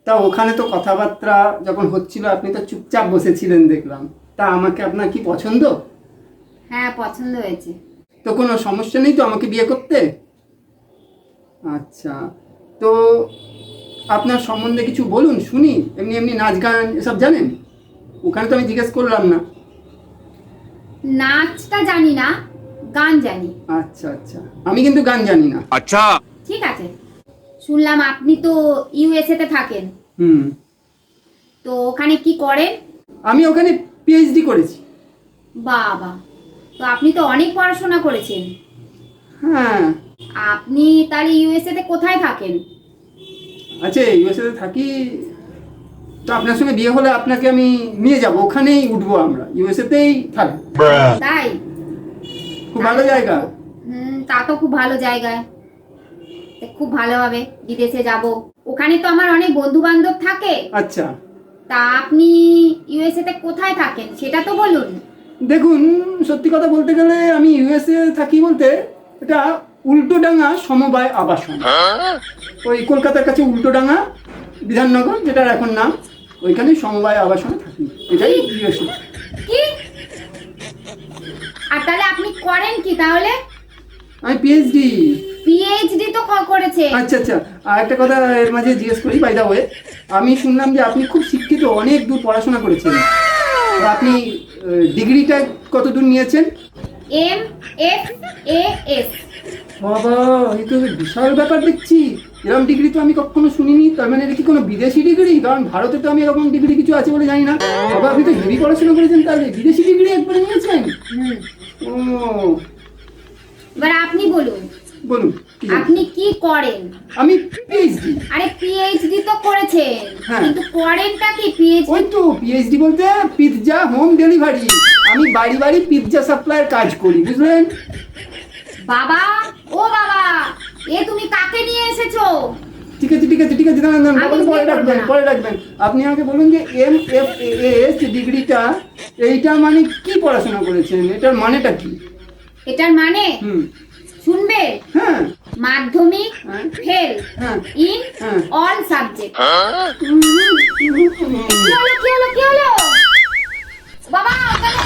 তা ওখানে তো কথাবার্তা যখন হচ্ছিল আপনি তো চুপচাপ বসেছিলেন দেখলাম, তা আমাকে আপনার কি পছন্দ? হ্যাঁ, পছন্দ হয়েছে। তো কোনো সমস্যা নেই তো আমাকে বিয়ে করতে? আচ্ছা, তো আপনার সম্বন্ধে কিছু বলুন শুনি। এমনি এমনি নাচ গান এসব জানেন? ওখানে তো আমি জিজ্ঞেস করলাম না। নাচটা জানি না, গান জানি। আচ্ছা আচ্ছা, আমি কিন্তু গান জানি না। अच्छा। ঠিক আছে। শুনলাম আপনি তো ইউএসএ তে থাকেন, হুম, তো ওখানে কি করেন? আমি ওখানে পিএইচডি করেছি। বাবা, তো আপনি তো অনেক পড়াশোনা করেছেন। হ্যাঁ, আপনি তাহলে ইউএসএ তে কোথায় থাকেন? আচ্ছা, ইউএসএতে থাকি। তো আপনার সঙ্গে বিয়ে হলে আপনাকে আমি নিয়ে যাব, ওখানেই উঠবো, আমরা ইউএসএতেই থাকবো। তাই? খুব ভালো জায়গা। তা তো খুব ভালো জায়গায়, তা খুব ভালো হবে। বিদেশে যাব, ওখানে তো আমার অনেক বন্ধু বান্ধব থাকে। আচ্ছা, তা আপনি ইউএসএ তে কোথায় থাকেন সেটা তো বলুন। দেখুন, সত্যি কথা বলতে গেলে আমি ইউএসএ থাকি বলতে এটা উল্টোডাঙ্গা সমবায় আবাসন, ওই কলকাতার কাছে উল্টোডাঙ্গা বিধাননগর যেটার এখন নাম, ওইখানে সমবায় আবাসনে থাকি। এটাই ইউএসএ। কি? আর তাহলে আপনি করেন কি তাহলে? আমি পিএইচডি। পিএইচডি তো করেছেন। আচ্ছা আচ্ছা, আর একটা কথা এর মাঝে জিজ্ঞেস করি, বাই দা ওয়ে, আমি শুনলাম যে আপনি খুব শিক্ষিত, অনেক দূর পড়াশোনা করেছেন। তো আপনি ডিগ্রিটা কত দূর নিয়েছেন? MFAS। বাবা, এই তো বিশাল ব্যাপার দেখছি। এরকম ডিগ্রি তো আমি কখনো শুনিনি। তার মানে এটা কি কোনো বিদেশি ডিগ্রি? কারণ ভারতে তো আমি এরকম ডিগ্রি কিছু আছে বলে জানি না। বাবা, আপনি তো হেভি পড়াশোনা করেছেন, তাহলে বিদেশি ডিগ্রি একবারে নিয়েছেন? ও, এবার আপনি বলুন, বলুন কি জানেন? আপনি কি করেন? আমি পিএইচডি। আরে পিএইচডি তো করেছেন, হ্যাঁ। কিন্তু করেনটা কি? পিএইচডি ওই তো পিএইচডি বলতে পিৎজা হোম ডেলিভারি। আমি বাড়ি বাড়ি পিৎজা সাপ্লাইয়ের কাজ করি, বুঝলেন? বাবা, ও বাবা, এ তুমি কাকে নিয়ে এসেছো? ঠিক আছে ঠিক আছে ঠিক আছে, দাঁড়ান দাঁড়ান, আমি বাবাকে পরে বিয়ে করবো রাখবেন না। পরে রাখবেন। আপনি আমাকে বলুন যে MFAS ডিগ্রিটা, এইটা মানে কি পড়াশোনা করেছেন? এটার মানেটা কি? এটার মানে হুম, শুনবে? হ্যাঁ মাধ্যমিক হ্যাঁ ফেল হ্যাঁ ইন হ্যাঁ। All subject. হুম, কি হলো কি হলো কি হলো? বাবা, ওখানে